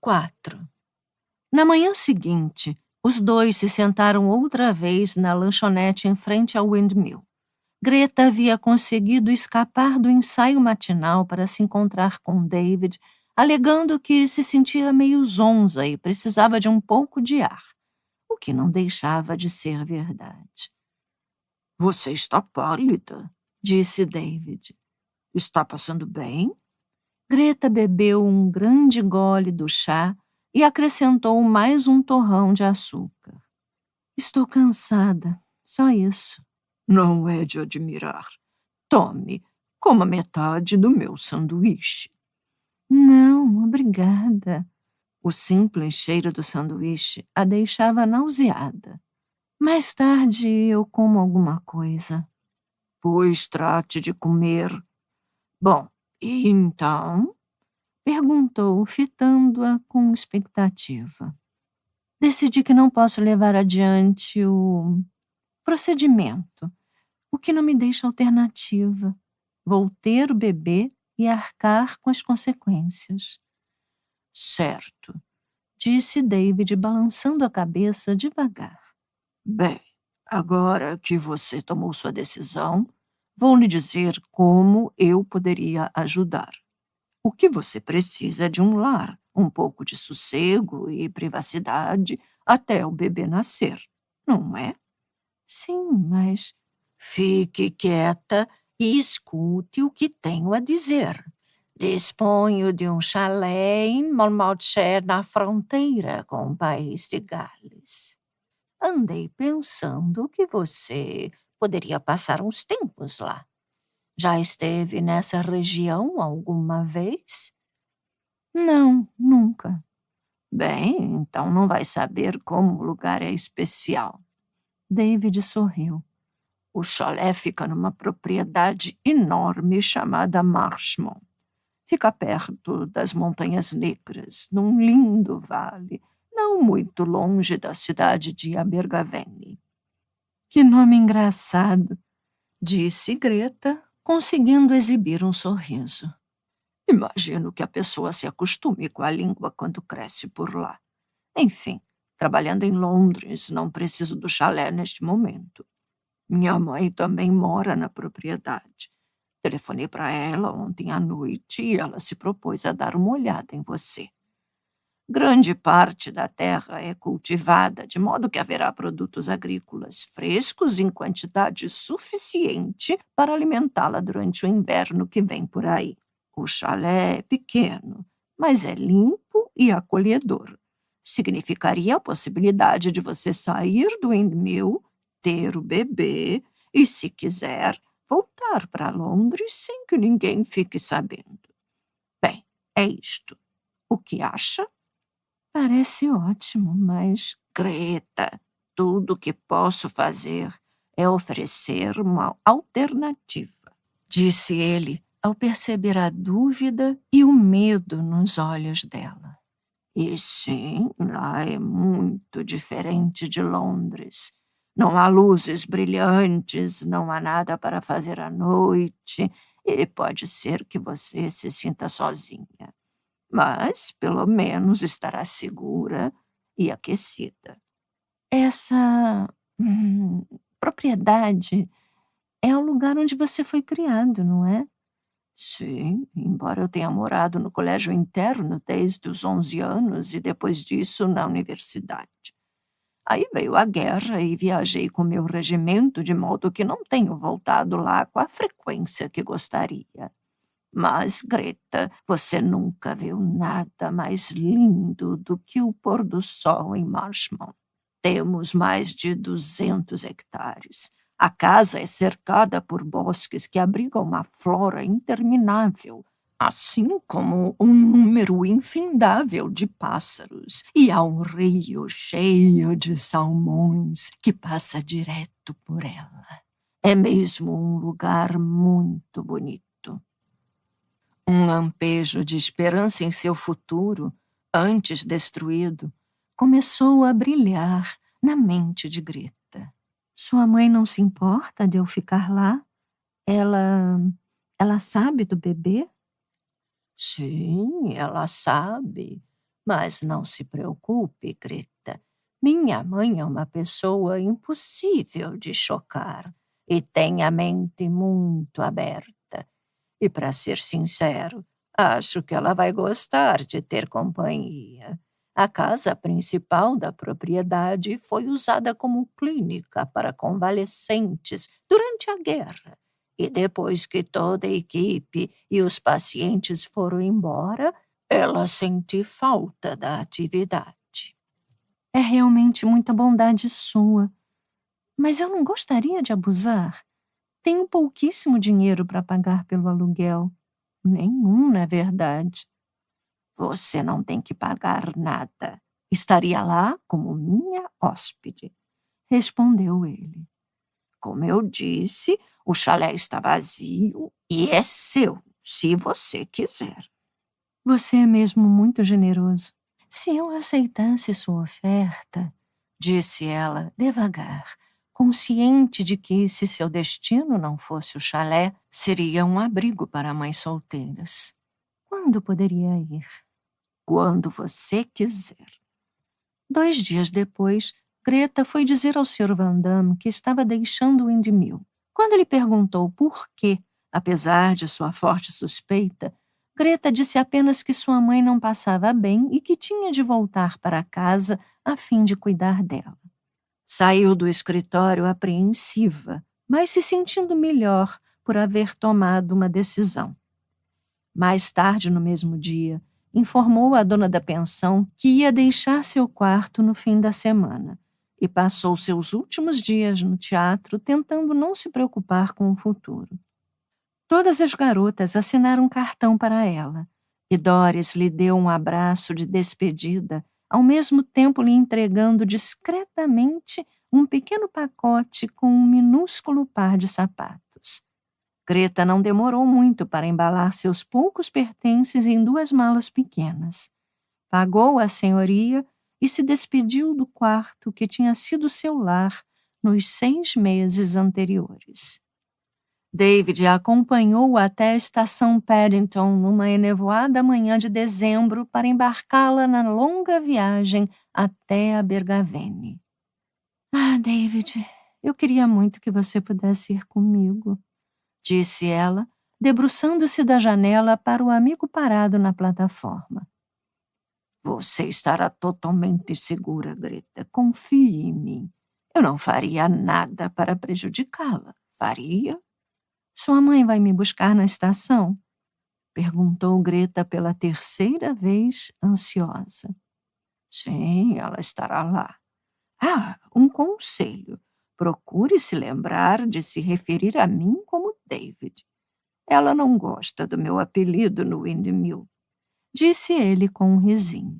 4. Na manhã seguinte, os dois se sentaram outra vez na lanchonete em frente ao Windmill. Greta havia conseguido escapar do ensaio matinal para se encontrar com David, alegando que se sentia meio zonza e precisava de um pouco de ar, o que não deixava de ser verdade. Você está pálida, disse David. Está passando bem? Greta bebeu um grande gole do chá e acrescentou mais um torrão de açúcar. Estou cansada, só isso. Não é de admirar. Tome, coma metade do meu sanduíche. Não, obrigada. O simples cheiro do sanduíche a deixava nauseada. Mais tarde eu como alguma coisa. Pois trate de comer. Bom, e então? Perguntou, fitando-a com expectativa. Decidi que não posso levar adiante o procedimento, o que não me deixa alternativa. Vou ter o bebê e arcar com as consequências. Certo, disse David, balançando a cabeça devagar. Bem, agora que você tomou sua decisão, vou lhe dizer como eu poderia ajudar. O que você precisa é de um lar, um pouco de sossego e privacidade até o bebê nascer, não é? Sim, mas... Fique quieta e escute o que tenho a dizer. Disponho de um chalé em Monmouthshire, na fronteira com o país de Gales. Andei pensando que você poderia passar uns tempos lá. Já esteve nessa região alguma vez? Não, nunca. Bem, então não vai saber como o lugar é especial. David sorriu. O chalé fica numa propriedade enorme chamada Marshmont. Fica perto das Montanhas Negras, num lindo vale, não muito longe da cidade de Abergavenny. Que nome engraçado, disse Greta, conseguindo exibir um sorriso. Imagino que a pessoa se acostume com a língua quando cresce por lá. Enfim, trabalhando em Londres, não preciso do chalé neste momento. Minha mãe também mora na propriedade. Telefonei para ela ontem à noite e ela se propôs a dar uma olhada em você. Grande parte da terra é cultivada, de modo que haverá produtos agrícolas frescos em quantidade suficiente para alimentá-la durante o inverno que vem por aí. O chalé é pequeno, mas é limpo e acolhedor. Significaria a possibilidade de você sair do Windmill, ter o bebê e, se quiser, voltar para Londres sem que ninguém fique sabendo. Bem, é isto. O que acha? Parece ótimo, mas... Greta, tudo o que posso fazer é oferecer uma alternativa, disse ele, ao perceber a dúvida e o medo nos olhos dela. E sim, lá é muito diferente de Londres. Não há luzes brilhantes, não há nada para fazer à noite, e pode ser que você se sinta sozinha. Mas, pelo menos, estará segura e aquecida. Essa propriedade é o lugar onde você foi criado, não é? Sim, embora eu tenha morado no colégio interno desde os 11 anos e depois disso na universidade. Aí veio a guerra e viajei com meu regimento, de modo que não tenho voltado lá com a frequência que gostaria. Mas, Greta, você nunca viu nada mais lindo do que o pôr do sol em Marshmont. Temos mais de 200 hectares. A casa é cercada por bosques que abrigam uma flora interminável, assim como um número infindável de pássaros. E há um rio cheio de salmões que passa direto por ela. É mesmo um lugar muito bonito. Um lampejo de esperança em seu futuro, antes destruído, começou a brilhar na mente de Greta. Sua mãe não se importa de eu ficar lá? Ela sabe do bebê? Sim, ela sabe. Mas não se preocupe, Greta. Minha mãe é uma pessoa impossível de chocar e tem a mente muito aberta. E, para ser sincero, acho que ela vai gostar de ter companhia. A casa principal da propriedade foi usada como clínica para convalescentes durante a guerra. E depois que toda a equipe e os pacientes foram embora, ela sente falta da atividade. É realmente muita bondade sua. Mas eu não gostaria de abusar. Tenho pouquíssimo dinheiro para pagar pelo aluguel. Nenhum, na verdade. Você não tem que pagar nada. Estaria lá como minha hóspede, respondeu ele. Como eu disse, o chalé está vazio e é seu, se você quiser. Você é mesmo muito generoso. Se eu aceitasse sua oferta, disse ela devagar, consciente de que, se seu destino não fosse o chalé, seria um abrigo para mães solteiras. Quando poderia ir? Quando você quiser. 2 dias depois, Greta foi dizer ao Sr. Van Damme que estava deixando o Windmill. Quando ele perguntou por quê, apesar de sua forte suspeita, Greta disse apenas que sua mãe não passava bem e que tinha de voltar para casa a fim de cuidar dela. Saiu do escritório apreensiva, mas se sentindo melhor por haver tomado uma decisão. Mais tarde no mesmo dia, informou a dona da pensão que ia deixar seu quarto no fim da semana e passou seus últimos dias no teatro tentando não se preocupar com o futuro. Todas as garotas assinaram um cartão para ela e Doris lhe deu um abraço de despedida, ao mesmo tempo lhe entregando discretamente um pequeno pacote com um minúsculo par de sapatos. Greta não demorou muito para embalar seus poucos pertences em 2 malas pequenas. Pagou a senhoria e se despediu do quarto que tinha sido seu lar nos 6 meses anteriores. David a acompanhou até a estação Paddington numa enevoada manhã de dezembro para embarcá-la na longa viagem até a Bergavene. Ah, David, eu queria muito que você pudesse ir comigo, disse ela, debruçando-se da janela para o amigo parado na plataforma. Você estará totalmente segura, Greta. Confie em mim. Eu não faria nada para prejudicá-la. Faria? Sua mãe vai me buscar na estação? Perguntou Greta pela 3ª vez, ansiosa. Sim, ela estará lá. Ah, um conselho. Procure se lembrar de se referir a mim como David. Ela não gosta do meu apelido no Windmill, disse ele com um risinho.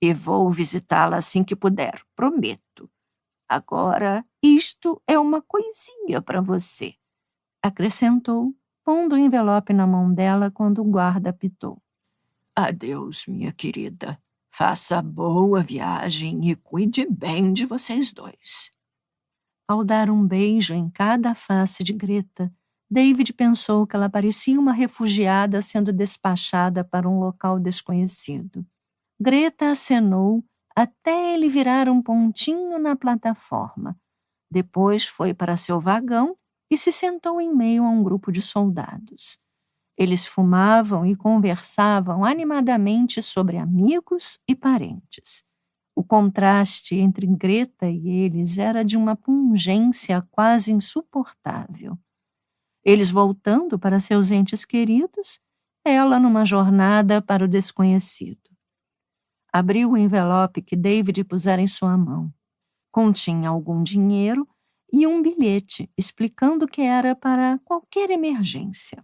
E vou visitá-la assim que puder, prometo. Agora, isto é uma coisinha para você, acrescentou, pondo o envelope na mão dela quando o guarda apitou. Adeus, minha querida. Faça boa viagem e cuide bem de vocês dois. Ao dar um beijo em cada face de Greta, David pensou que ela parecia uma refugiada sendo despachada para um local desconhecido. Greta acenou até ele virar um pontinho na plataforma. Depois foi para seu vagão e se sentou em meio a um grupo de soldados. Eles fumavam e conversavam animadamente sobre amigos e parentes. O contraste entre Greta e eles era de uma pungência quase insuportável. Eles voltando para seus entes queridos, ela numa jornada para o desconhecido. Abriu o envelope que David pusera em sua mão. Continha algum dinheiro e um bilhete explicando que era para qualquer emergência.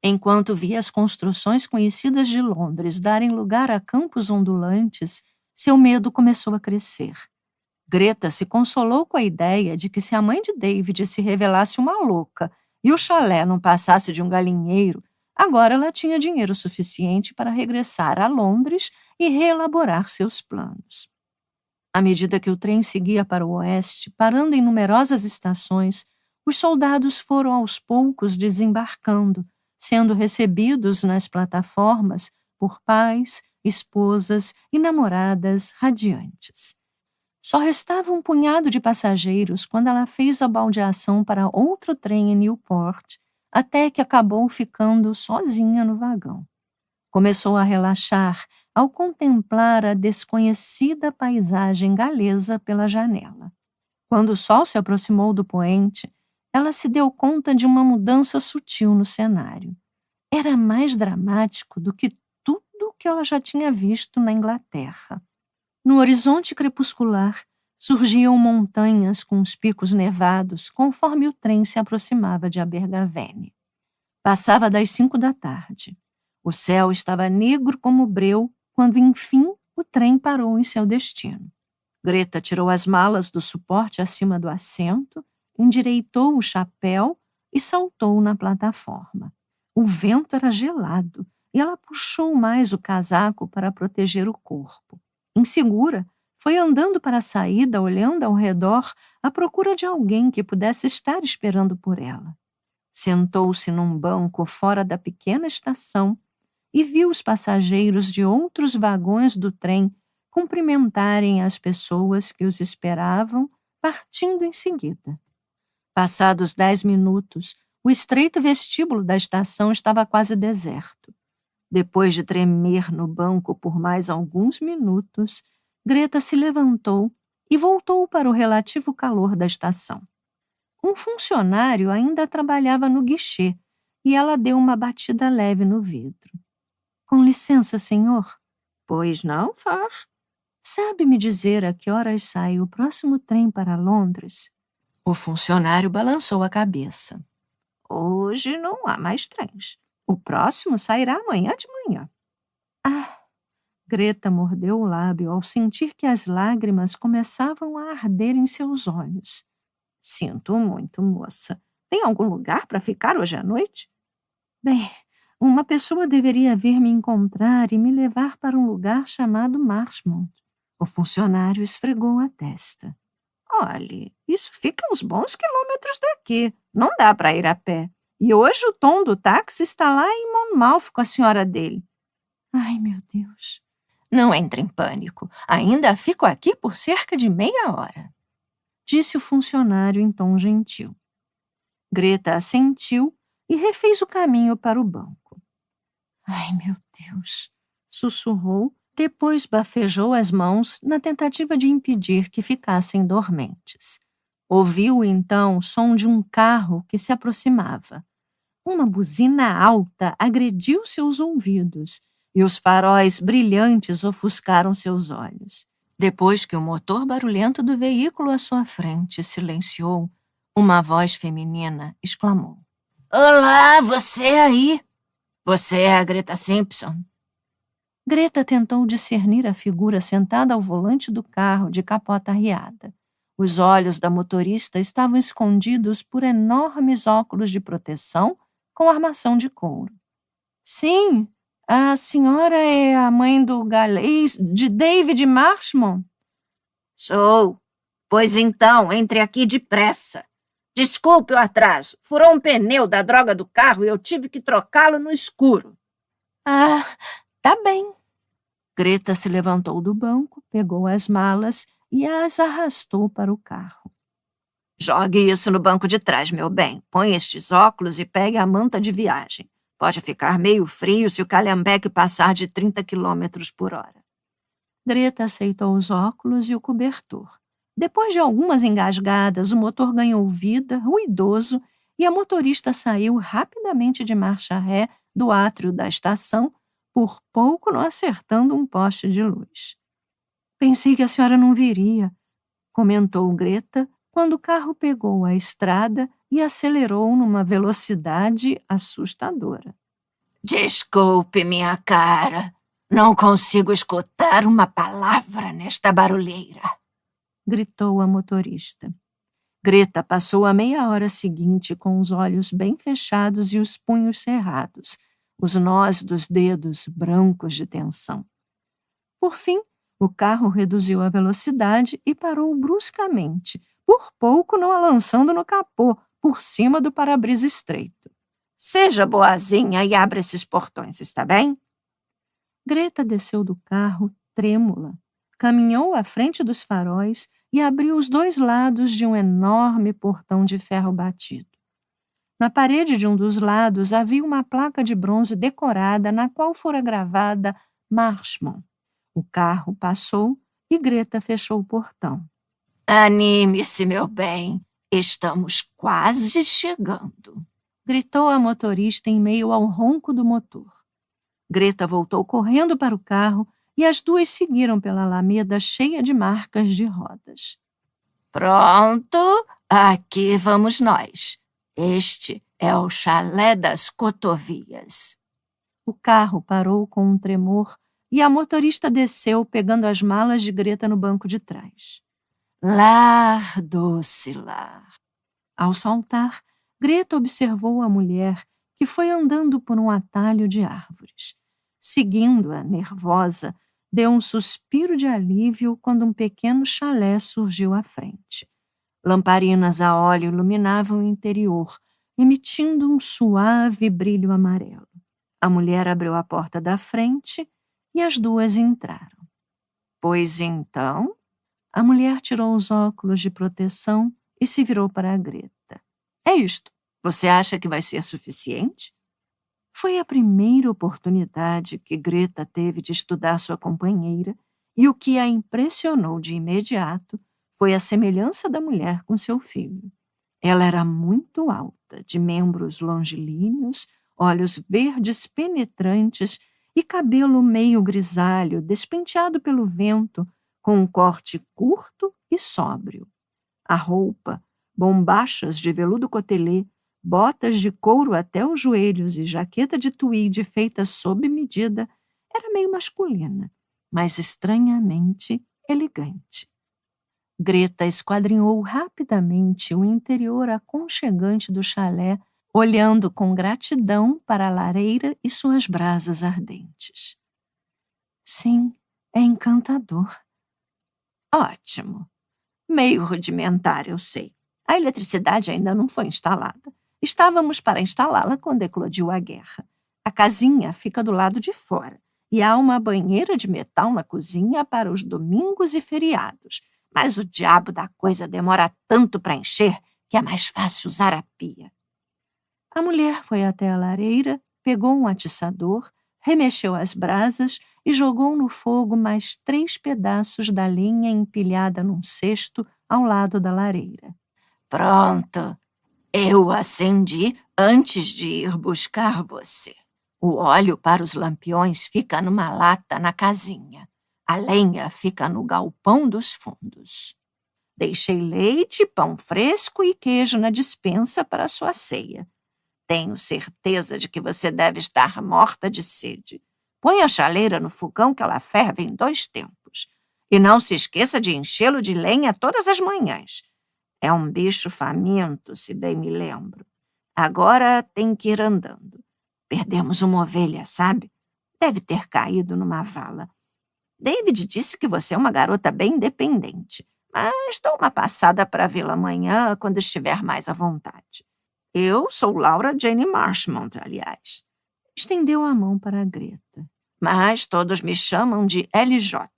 Enquanto via as construções conhecidas de Londres darem lugar a campos ondulantes, seu medo começou a crescer. Greta se consolou com a ideia de que se a mãe de David se revelasse uma louca e o chalé não passasse de um galinheiro, agora ela tinha dinheiro suficiente para regressar a Londres e reelaborar seus planos. À medida que o trem seguia para o oeste, parando em numerosas estações, os soldados foram aos poucos desembarcando, sendo recebidos nas plataformas por pais, esposas e namoradas radiantes. Só restava um punhado de passageiros quando ela fez a baldeação para outro trem em Newport, até que acabou ficando sozinha no vagão. Começou a relaxar ao contemplar a desconhecida paisagem galesa pela janela. Quando o sol se aproximou do poente, ela se deu conta de uma mudança sutil no cenário. Era mais dramático do que tudo que ela já tinha visto na Inglaterra. No horizonte crepuscular, surgiam montanhas com os picos nevados conforme o trem se aproximava de Abergavenny. Passava das 5 da tarde. O céu estava negro como breu quando, enfim, o trem parou em seu destino. Greta tirou as malas do suporte acima do assento, endireitou o chapéu e saltou na plataforma. O vento era gelado e ela puxou mais o casaco para proteger o corpo. Insegura, foi andando para a saída, olhando ao redor, à procura de alguém que pudesse estar esperando por ela. Sentou-se num banco fora da pequena estação e viu os passageiros de outros vagões do trem cumprimentarem as pessoas que os esperavam, partindo em seguida. Passados 10 minutos, o estreito vestíbulo da estação estava quase deserto. Depois de tremer no banco por mais alguns minutos, Greta se levantou e voltou para o relativo calor da estação. Um funcionário ainda trabalhava no guichê e ela deu uma batida leve no vidro. Com licença, senhor. Pois não, faz. Sabe me dizer a que horas sai o próximo trem para Londres? O funcionário balançou a cabeça. Hoje não há mais trens. O próximo sairá amanhã de manhã. Ah! Greta mordeu o lábio ao sentir que as lágrimas começavam a arder em seus olhos. Sinto muito, moça. Tem algum lugar para ficar hoje à noite? Bem, uma pessoa deveria vir me encontrar e me levar para um lugar chamado Marchmont. O funcionário esfregou a testa. Olhe, isso fica uns bons quilômetros daqui. Não dá para ir a pé. E hoje o Tom do táxi está lá em Monmouth com a senhora dele. Ai, meu Deus. Não entre em pânico. Ainda fico aqui por cerca de meia hora, disse o funcionário em tom gentil. Greta assentiu e refez o caminho para o banco. Ai, meu Deus, sussurrou, depois bafejou as mãos na tentativa de impedir que ficassem dormentes. Ouviu então o som de um carro que se aproximava. Uma buzina alta agrediu seus ouvidos e os faróis brilhantes ofuscaram seus olhos. Depois que o motor barulhento do veículo à sua frente silenciou, uma voz feminina exclamou. Olá, você aí! Você é a Greta Simpson? Greta tentou discernir a figura sentada ao volante do carro de capota arriada. Os olhos da motorista estavam escondidos por enormes óculos de proteção com armação de couro. Sim, a senhora é a mãe do galês de David Marchmont? Sou. Pois então, entre aqui depressa. Desculpe o atraso. Furou um pneu da droga do carro e eu tive que trocá-lo no escuro. Ah, tá bem. Greta se levantou do banco, pegou as malas e as arrastou para o carro. Jogue isso no banco de trás, meu bem. Põe estes óculos e pegue a manta de viagem. Pode ficar meio frio se o calhambeque passar de 30 km/h. Greta aceitou os óculos e o cobertor. Depois de algumas engasgadas, o motor ganhou vida, ruidoso, e a motorista saiu rapidamente de marcha ré do átrio da estação, por pouco não acertando um poste de luz. Pensei que a senhora não viria, comentou Greta, quando o carro pegou a estrada e acelerou numa velocidade assustadora. Desculpe, minha cara. Não consigo escutar uma palavra nesta barulheira, gritou a motorista. Greta passou a meia hora seguinte com os olhos bem fechados e os punhos cerrados, os nós dos dedos brancos de tensão. Por fim, o carro reduziu a velocidade e parou bruscamente, por pouco não a lançando no capô, por cima do para-brisa estreito. Seja boazinha e abra esses portões, está bem? Greta desceu do carro, trêmula, caminhou à frente dos faróis e abriu os 2 lados de um enorme portão de ferro batido. Na parede de um dos lados havia uma placa de bronze decorada na qual fora gravada Marshman. O carro passou e Greta fechou o portão. Anime-se, meu bem. Estamos quase chegando, gritou a motorista em meio ao ronco do motor. Greta voltou correndo para o carro e as duas seguiram pela alameda cheia de marcas de rodas. Pronto, aqui vamos nós. Este é o chalé das cotovias. O carro parou com um tremor e a motorista desceu pegando as malas de Greta no banco de trás. Lar, doce lar. Ao saltar, Greta observou a mulher que foi andando por um atalho de árvores. Seguindo-a, nervosa, deu um suspiro de alívio quando um pequeno chalé surgiu à frente. Lamparinas a óleo iluminavam o interior, emitindo um suave brilho amarelo. A mulher abriu a porta da frente e as duas entraram. Pois então? A mulher tirou os óculos de proteção e se virou para a Greta. É isto. Você acha que vai ser suficiente? Foi a primeira oportunidade que Greta teve de estudar sua companheira e o que a impressionou de imediato foi a semelhança da mulher com seu filho. Ela era muito alta, de membros longilíneos, olhos verdes penetrantes e cabelo meio grisalho, despenteado pelo vento, com um corte curto e sóbrio. A roupa, bombachas de veludo cotelê, botas de couro até os joelhos e jaqueta de tweed feita sob medida, era meio masculina, mas estranhamente elegante. Greta esquadrinhou rapidamente o interior aconchegante do chalé, olhando com gratidão para a lareira e suas brasas ardentes. Sim, é encantador. Ótimo. Meio rudimentar, eu sei. A eletricidade ainda não foi instalada. Estávamos para instalá-la quando eclodiu a guerra. A casinha fica do lado de fora e há uma banheira de metal na cozinha para os domingos e feriados. Mas o diabo da coisa demora tanto para encher que é mais fácil usar a pia. A mulher foi até a lareira, pegou um atiçador, remexeu as brasas e jogou no fogo mais 3 pedaços da lenha empilhada num cesto ao lado da lareira. Pronto. Eu acendi antes de ir buscar você. O óleo para os lampiões fica numa lata na casinha. A lenha fica no galpão dos fundos. Deixei leite, pão fresco e queijo na despensa para a sua ceia. Tenho certeza de que você deve estar morta de sede. Põe a chaleira no fogão que ela ferve em 2 tempos. E não se esqueça de enchê-lo de lenha todas as manhãs. É um bicho faminto, se bem me lembro. Agora tem que ir andando. Perdemos uma ovelha, sabe? Deve ter caído numa vala. David disse que você é uma garota bem independente, mas dou uma passada para vê-la amanhã quando estiver mais à vontade. Eu sou Laura Jane Marshmont, aliás. Estendeu a mão para a Greta. Mas todos me chamam de LJ.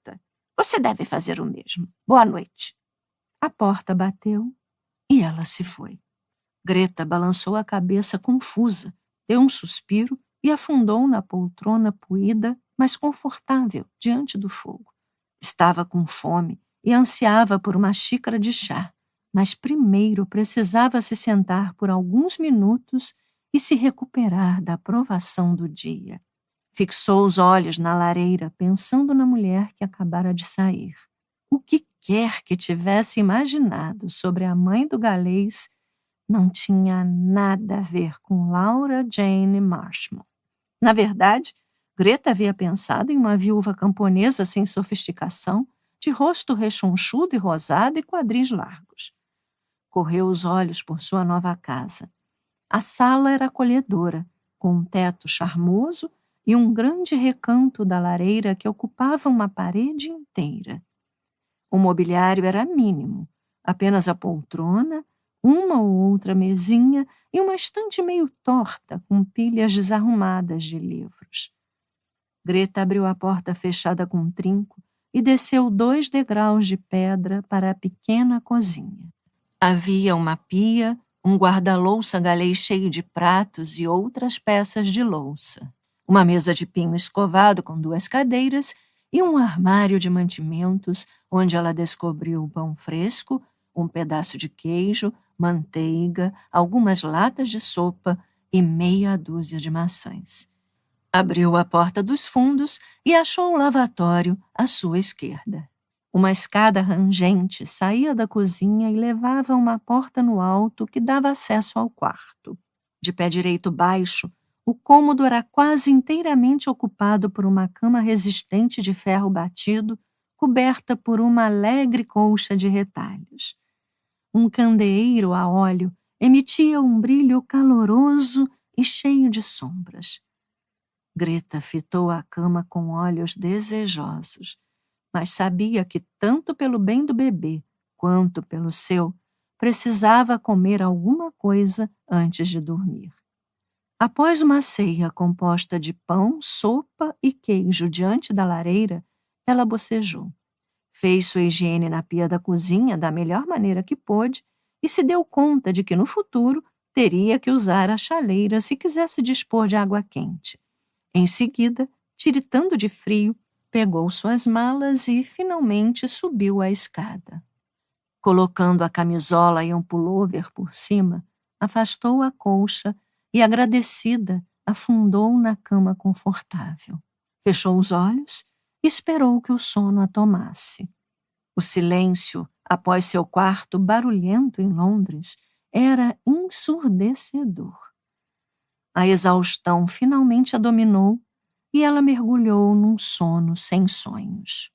Você deve fazer o mesmo. Boa noite. A porta bateu e ela se foi. Greta balançou a cabeça confusa, deu um suspiro e afundou na poltrona poída, mas confortável, diante do fogo. Estava com fome e ansiava por uma xícara de chá, mas primeiro precisava se sentar por alguns minutos e se recuperar da provação do dia. Fixou os olhos na lareira, pensando na mulher que acabara de sair. O que quer que tivesse imaginado sobre a mãe do galês não tinha nada a ver com Laura Jane Marshman. Na verdade, Greta havia pensado em uma viúva camponesa sem sofisticação, de rosto rechonchudo e rosado e quadris largos. Correu os olhos por sua nova casa. A sala era acolhedora, com um teto charmoso e um grande recanto da lareira que ocupava uma parede inteira. O mobiliário era mínimo, apenas a poltrona, uma ou outra mesinha e uma estante meio torta com pilhas desarrumadas de livros. Greta abriu a porta fechada com um trinco e desceu 2 degraus de pedra para a pequena cozinha. Havia uma pia, um guarda-louça galês cheio de pratos e outras peças de louça, uma mesa de pinho escovado com 2 cadeiras e um armário de mantimentos onde ela descobriu pão fresco, um pedaço de queijo, manteiga, algumas latas de sopa e meia dúzia de maçãs. Abriu a porta dos fundos e achou o lavatório à sua esquerda. Uma escada rangente saía da cozinha e levava a uma porta no alto que dava acesso ao quarto. De pé direito baixo, o cômodo era quase inteiramente ocupado por uma cama resistente de ferro batido, coberta por uma alegre colcha de retalhos. Um candeeiro a óleo emitia um brilho caloroso e cheio de sombras. Greta fitou a cama com olhos desejosos, mas sabia que tanto pelo bem do bebê quanto pelo seu, precisava comer alguma coisa antes de dormir. Após uma ceia composta de pão, sopa e queijo diante da lareira, ela bocejou. Fez sua higiene na pia da cozinha da melhor maneira que pôde e se deu conta de que no futuro teria que usar a chaleira se quisesse dispor de água quente. Em seguida, tiritando de frio, pegou suas malas e finalmente subiu a escada. Colocando a camisola e um pullover por cima, afastou a colcha e, agradecida, afundou na cama confortável. Fechou os olhos e esperou que o sono a tomasse. O silêncio, após seu quarto barulhento em Londres, era ensurdecedor. A exaustão finalmente a dominou e ela mergulhou num sono sem sonhos.